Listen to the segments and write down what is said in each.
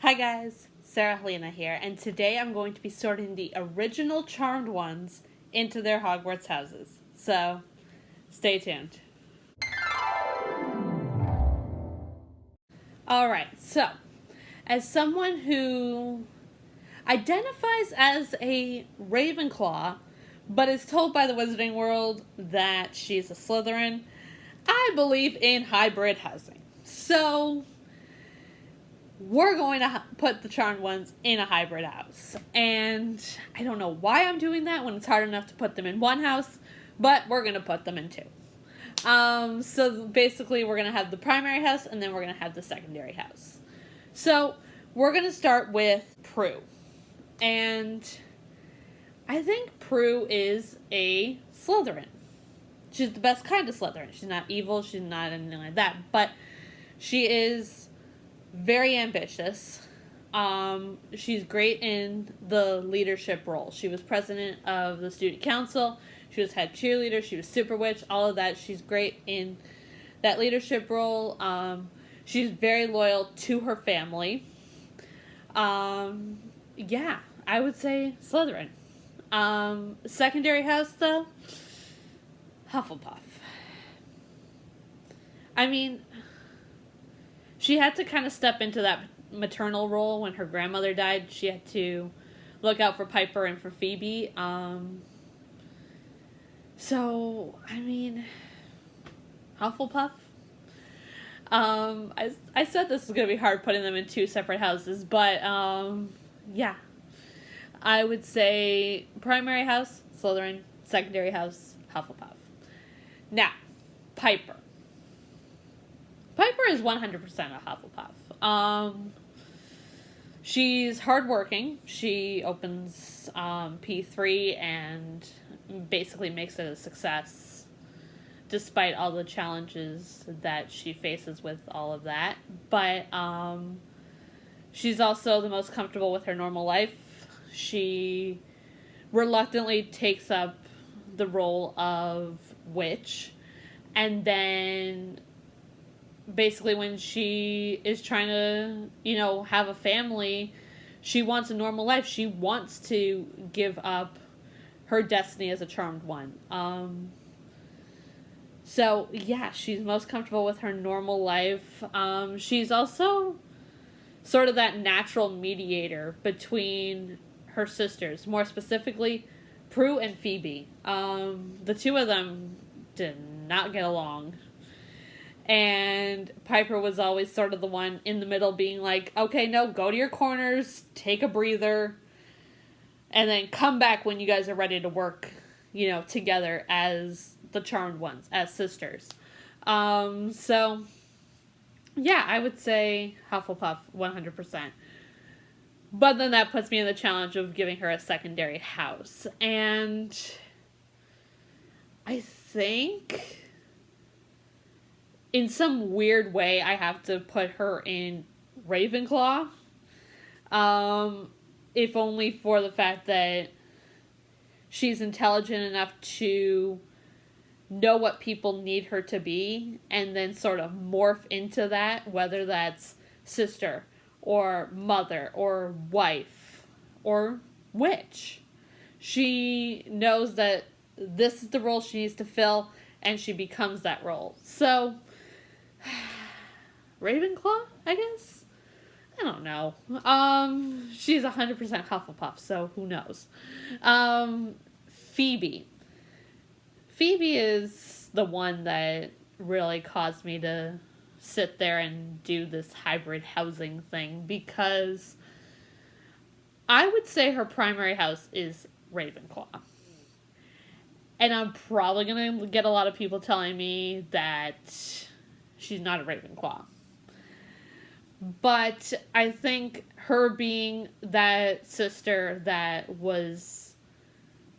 Hi guys, Halina here, and today I'm going to be sorting the original Charmed ones into their Hogwarts houses. So, stay tuned. Alright, so, as someone who identifies as a Ravenclaw, but is told by the Wizarding World that she's a Slytherin, I believe in hybrid housing. So, we're going to put the Charmed ones in a hybrid house. And I don't know why I'm doing that when it's hard enough to put them in one house, but we're going to put them in two. So basically we're going to have the primary house and then we're going to have the secondary house. So we're going to start with Prue. And I think Prue is a Slytherin. She's the best kind of Slytherin. She's not evil, she's not anything like that, but she is very ambitious. She's great in the leadership role. She was president of the student council. She was head cheerleader. She was super witch. All of that. She's great in that leadership role. She's very loyal to her family. Yeah, I would say Slytherin. Secondary house, though, Hufflepuff. I mean, she had to kind of step into that maternal role when her grandmother died. She had to look out for Piper and for Phoebe. So, I mean, Hufflepuff. I said this was going to be hard putting them in two separate houses, but, yeah. I would say primary house, Slytherin, secondary house, Hufflepuff. Now, Piper. Piper is 100% a Hufflepuff. She's hardworking. She opens P3 and basically makes it a success, despite all the challenges that she faces with all of that. But she's also the most comfortable with her normal life. She reluctantly takes up the role of witch, and then basically when she is trying to, have a family, she wants a normal life. She wants to give up her destiny as a charmed one. So, yeah, she's most comfortable with her normal life. She's also sort of that natural mediator between her sisters. More specifically, Prue and Phoebe. The two of them did not get along. And Piper was always sort of the one in the middle being like, okay, no, go to your corners, take a breather, and then come back when you guys are ready to work, together as the charmed ones, as sisters. So, yeah, I would say Hufflepuff 100%. But then that puts me in the challenge of giving her a secondary house. And I think in some weird way, I have to put her in Ravenclaw. If only for the fact that she's intelligent enough to know what people need her to be and then sort of morph into that, whether that's sister or mother or wife or witch. She knows that this is the role she needs to fill, and she becomes that role. So, Ravenclaw, I guess? I don't know. She's 100% Hufflepuff, so who knows? Phoebe. Phoebe is the one that really caused me to sit there and do this hybrid housing thing, because I would say her primary house is Ravenclaw. And I'm probably going to get a lot of people telling me that she's not a Ravenclaw. But I think her being that sister that was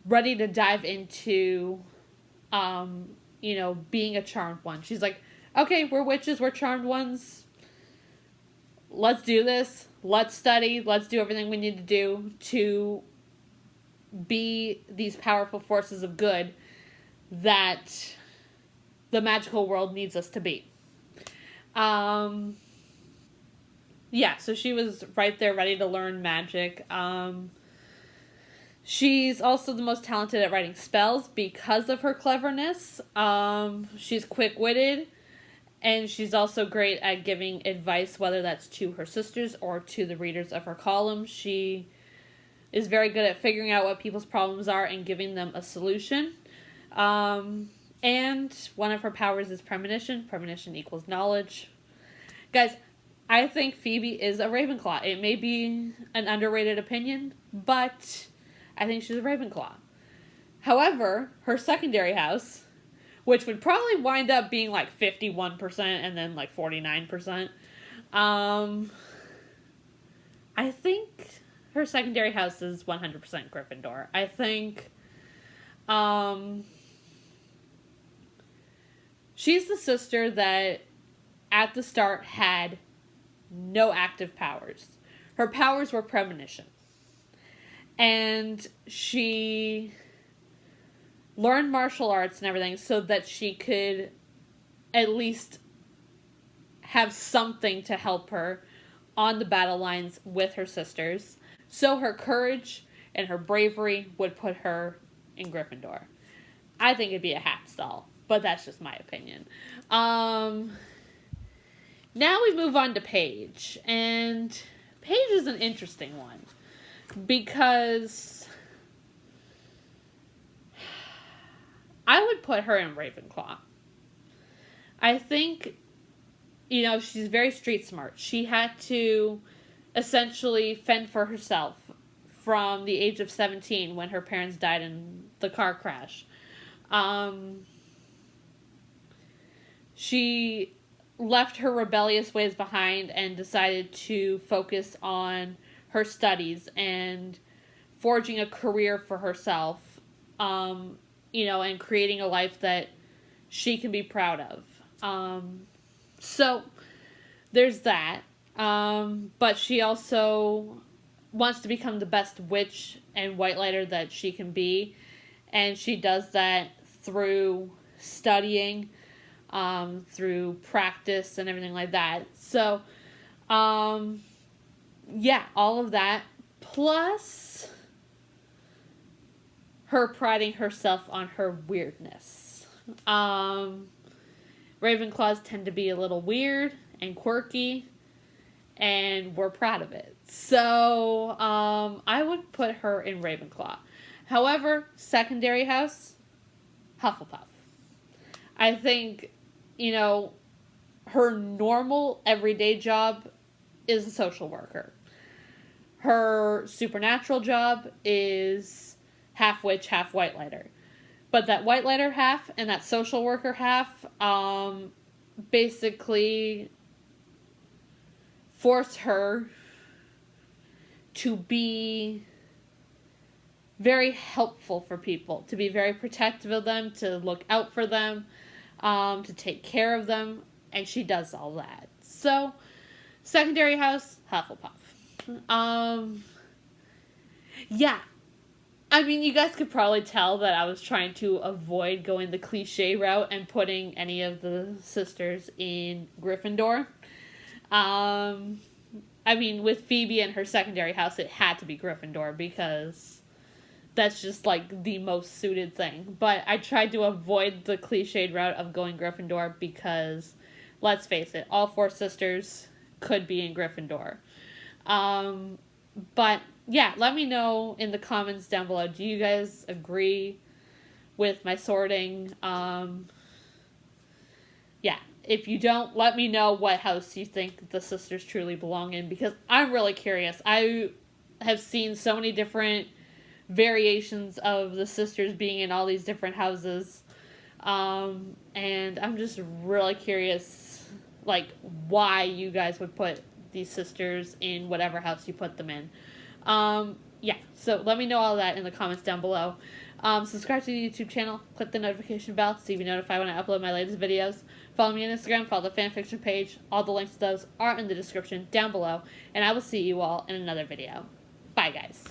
ready to dive into, being a charmed one. She's like, okay, we're witches, we're charmed ones. Let's do this. Let's study. Let's do everything we need to do to be these powerful forces of good that the magical world needs us to be. Yeah, so she was right there ready to learn magic. She's also the most talented at writing spells because of her cleverness. She's quick-witted, and she's also great at giving advice, whether that's to her sisters or to the readers of her columns. She is very good at figuring out what people's problems are and giving them a solution. And one of her powers is premonition. Premonition equals knowledge. Guys, I think Phoebe is a Ravenclaw. It may be an underrated opinion, but I think she's a Ravenclaw. However, her secondary house, which would probably wind up being like 51% and then like 49%, I think her secondary house is 100% Gryffindor. I think she's the sister that at the start had no active powers. Her powers were premonition. And she learned martial arts and everything so that she could at least have something to help her on the battle lines with her sisters. So her courage and her bravery would put her in Gryffindor. I think it'd be a hat stall, but that's just my opinion. Now we move on to Paige. And Paige is an interesting one. Because I would put her in Ravenclaw. I think, she's very street smart. She had to essentially fend for herself from the age of 17 when her parents died in the car crash. She left her rebellious ways behind and decided to focus on her studies and forging a career for herself, and creating a life that she can be proud of. So there's that. But she also wants to become the best witch and whitelighter that she can be. And she does that through studying, through practice and everything like that. So, yeah, all of that. Plus her priding herself on her weirdness. Ravenclaws tend to be a little weird and quirky, and we're proud of it. So, I would put her in Ravenclaw. However, secondary house, Hufflepuff. I think, her normal everyday job is a social worker. Her supernatural job is half witch, half whitelighter. But that whitelighter half and that social worker half basically force her to be very helpful for people, to be very protective of them, to look out for them, to take care of them, and she does all that. So, secondary house, Hufflepuff. Yeah. I mean, you guys could probably tell that I was trying to avoid going the cliche route and putting any of the sisters in Gryffindor. I mean, with Phoebe and her secondary house, it had to be Gryffindor because that's just, like, the most suited thing. But I tried to avoid the cliched route of going Gryffindor because, let's face it, all four sisters could be in Gryffindor. But, yeah, let me know in the comments down below. Do you guys agree with my sorting? Yeah. If you don't, let me know what house you think the sisters truly belong in, because I'm really curious. I have seen so many different variations of the sisters being in all these different houses. And I'm just really curious, like, why you guys would put these sisters in whatever house you put them in. Yeah, so let me know all that in the comments down below. Subscribe to the YouTube channel, click the notification bell so you be notified when I upload my latest videos. Follow me on Instagram, follow the fanfiction page. All the links to those are in the description down below. And I will see you all in another video. Bye, guys.